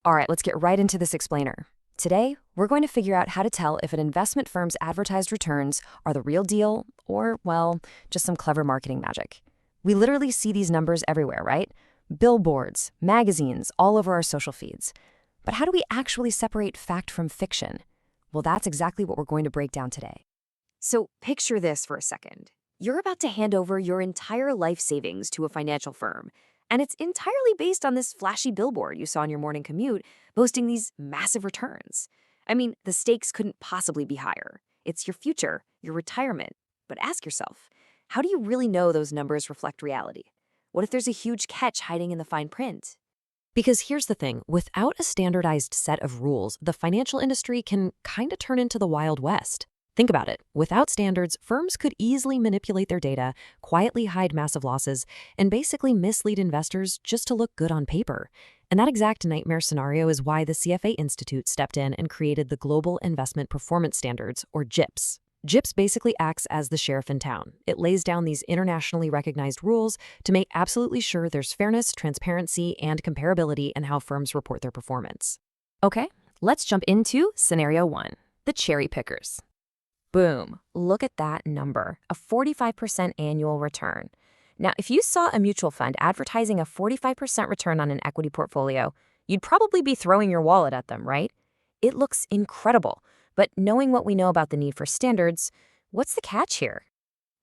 All right, let's get right into this explainer. Today, we're going to figure out how to tell if an investment firm's advertised returns are the real deal or, well, just some clever marketing magic. We literally see these numbers everywhere, right? Billboards, magazines, all over our social feeds. But how do we actually separate fact from fiction? Well, that's exactly what we're going to break down today. So picture this for a second. You're about to hand over your entire life savings to a financial firm, and it's entirely based on this flashy billboard you saw on your morning commute, boasting these massive returns. I mean, the stakes couldn't possibly be higher. It's your future, your retirement. But ask yourself, how do you really know those numbers reflect reality? What if there's a huge catch hiding in the fine print? Because here's the thing, without a standardized set of rules, the financial industry can kind of turn into the Wild West. Think about it. Without standards, firms could easily manipulate their data, quietly hide massive losses, and basically mislead investors just to look good on paper. And that exact nightmare scenario is why the CFA Institute stepped in and created the Global Investment Performance Standards, or GIPS. GIPS basically acts as the sheriff in town. It lays down these internationally recognized rules to make absolutely sure there's fairness, transparency, and comparability in how firms report their performance. Okay, let's jump into Scenario 1, the cherry pickers. Boom, look at that number, a 45% annual return. Now, if you saw a mutual fund advertising a 45% return on an equity portfolio, you'd probably be throwing your wallet at them, right? It looks incredible, but knowing what we know about the need for standards, what's the catch here?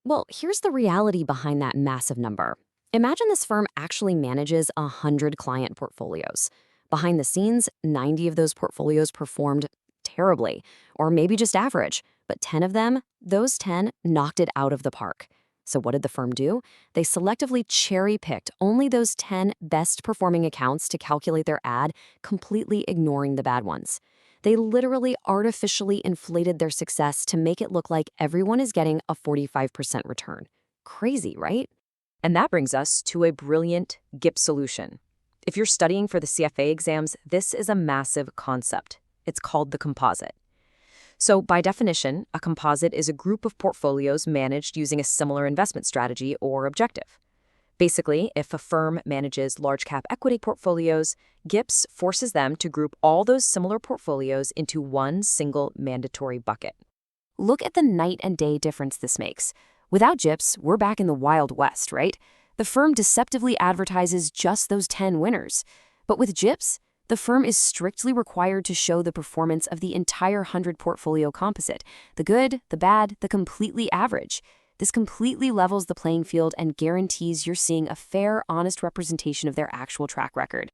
Well, here's the reality behind that massive number. Imagine this firm actually manages 100 client portfolios. Behind the scenes, 90 of those portfolios performed terribly, or maybe just average. But 10 of them, those 10 knocked it out of the park. So what did the firm do? They selectively cherry-picked only those 10 best-performing accounts to calculate their ad, completely ignoring the bad ones. They literally artificially inflated their success to make it look like everyone is getting a 45% return. Crazy, right? And that brings us to a brilliant GIPS solution. If you're studying for the CFA exams, this is a massive concept. It's called the composite. So by definition, a composite is a group of portfolios managed using a similar investment strategy or objective. Basically, if a firm manages large-cap equity portfolios, GIPS forces them to group all those similar portfolios into one single mandatory bucket. Look at the night and day difference this makes. Without GIPS, we're back in the Wild West, right? The firm deceptively advertises just those 10 winners. But with GIPS, the firm is strictly required to show the performance of the entire 100 portfolio composite, the good, the bad, the completely average. This completely levels the playing field and guarantees you're seeing a fair, honest representation of their actual track record.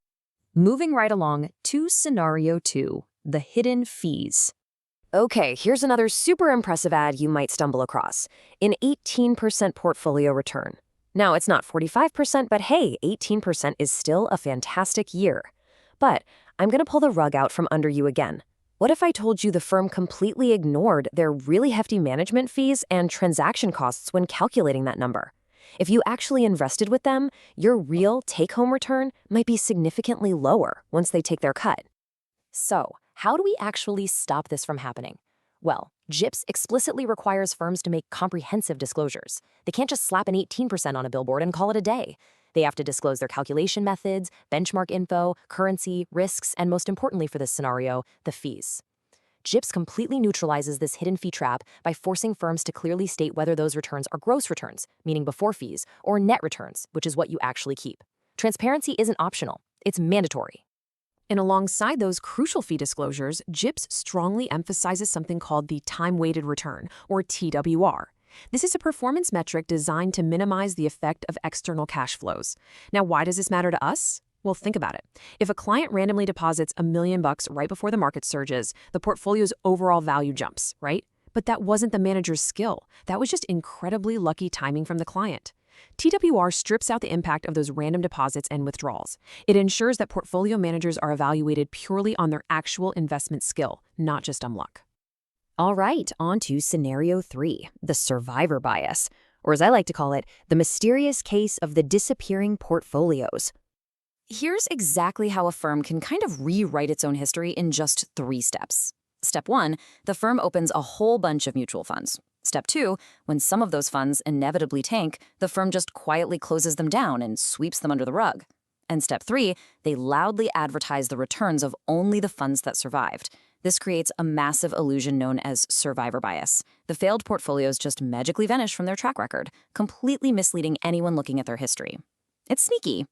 Moving right along to Scenario 2, the hidden fees. Okay, here's another super impressive ad you might stumble across. An 18% portfolio return. Now, it's not 45%, but hey, 18% is still a fantastic year. But I'm going to pull the rug out from under you again. What if I told you the firm completely ignored their really hefty management fees and transaction costs when calculating that number? If you actually invested with them, your real take-home return might be significantly lower once they take their cut. So, how do we actually stop this from happening? Well, GIPS explicitly requires firms to make comprehensive disclosures. They can't just slap an 18% on a billboard and call it a day. They have to disclose their calculation methods, benchmark info, currency, risks, and most importantly for this scenario, the fees. GIPS completely neutralizes this hidden fee trap by forcing firms to clearly state whether those returns are gross returns, meaning before fees, or net returns, which is what you actually keep. Transparency isn't optional, it's mandatory. And alongside those crucial fee disclosures, GIPS strongly emphasizes something called the time-weighted return, or TWR. This is a performance metric designed to minimize the effect of external cash flows. Now, why does this matter to us? Well, think about it. If a client randomly deposits $1 million right before the market surges, the portfolio's overall value jumps, right? But that wasn't the manager's skill. That was just incredibly lucky timing from the client. TWR strips out the impact of those random deposits and withdrawals. It ensures that portfolio managers are evaluated purely on their actual investment skill, not just on luck. All right, on to Scenario 3, the survivor bias, or as I like to call it, the mysterious case of the disappearing portfolios. Here's exactly how a firm can kind of rewrite its own history in just 3 steps. Step 1, the firm opens a whole bunch of mutual funds. Step 2, when some of those funds inevitably tank, the firm just quietly closes them down and sweeps them under the rug. And step 3, they loudly advertise the returns of only the funds that survived. This creates a massive illusion known as survivor bias. The failed portfolios just magically vanish from their track record, completely misleading anyone looking at their history. It's sneaky.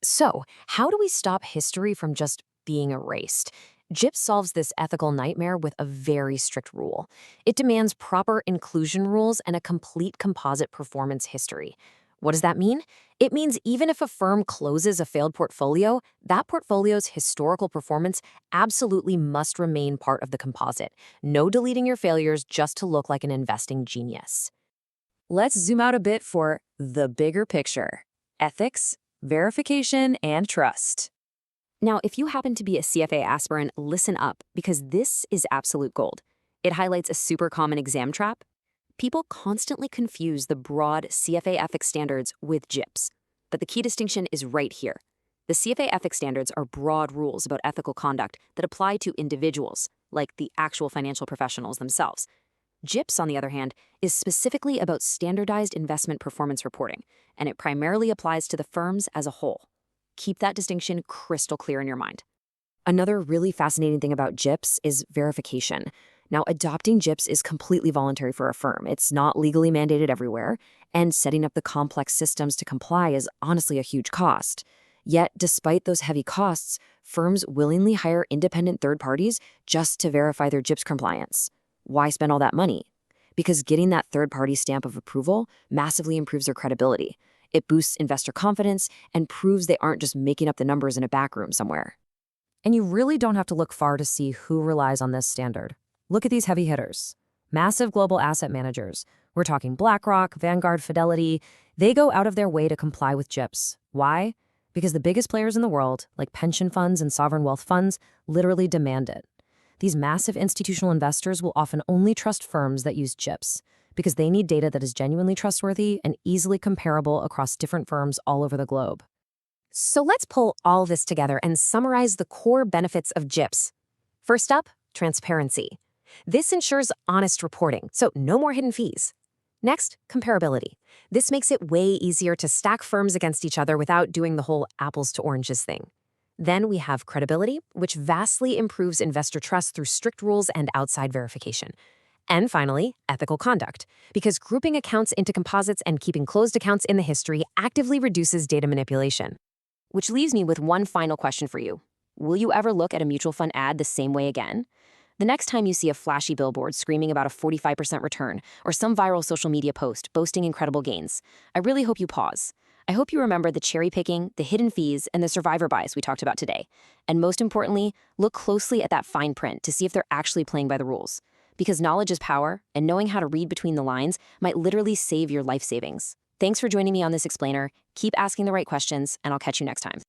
So, how do we stop history from just being erased? GIPS solves this ethical nightmare with a very strict rule. It demands proper inclusion rules and a complete composite performance history. What does that mean? It means even if a firm closes a failed portfolio, that portfolio's historical performance absolutely must remain part of the composite. No deleting your failures just to look like an investing genius. Let's zoom out a bit for the bigger picture: ethics, verification, and trust. Now, if you happen to be a CFA aspirant, listen up, because this is absolute gold. It highlights a super common exam trap. People constantly confuse the broad CFA ethics standards with GIPS, but the key distinction is right here. The CFA ethics standards are broad rules about ethical conduct that apply to individuals, like the actual financial professionals themselves. GIPS, on the other hand, is specifically about standardized investment performance reporting, and it primarily applies to the firms as a whole. Keep that distinction crystal clear in your mind. Another really fascinating thing about GIPS is verification. Now, adopting GIPS is completely voluntary for a firm. It's not legally mandated everywhere, and setting up the complex systems to comply is honestly a huge cost. Yet, despite those heavy costs, firms willingly hire independent third parties just to verify their GIPS compliance. Why spend all that money? Because getting that third-party stamp of approval massively improves their credibility. It boosts investor confidence and proves they aren't just making up the numbers in a back room somewhere. And you really don't have to look far to see who relies on this standard. Look at these heavy hitters. Massive global asset managers. We're talking BlackRock, Vanguard, Fidelity. They go out of their way to comply with GIPS. Why? Because the biggest players in the world, like pension funds and sovereign wealth funds, literally demand it. These massive institutional investors will often only trust firms that use GIPS because they need data that is genuinely trustworthy and easily comparable across different firms all over the globe. So let's pull all this together and summarize the core benefits of GIPS. First up, transparency. This ensures honest reporting, so no more hidden fees. Next, comparability. This makes it way easier to stack firms against each other without doing the whole apples to oranges thing. Then we have credibility, which vastly improves investor trust through strict rules and outside verification. And finally, ethical conduct, because grouping accounts into composites and keeping closed accounts in the history actively reduces data manipulation. Which leaves me with one final question for you. Will you ever look at a mutual fund ad the same way again? The next time you see a flashy billboard screaming about a 45% return or some viral social media post boasting incredible gains, I really hope you pause. I hope you remember the cherry picking, the hidden fees, and the survivor bias we talked about today. And most importantly, look closely at that fine print to see if they're actually playing by the rules. Because knowledge is power, and knowing how to read between the lines might literally save your life savings. Thanks for joining me on this explainer. Keep asking the right questions, and I'll catch you next time.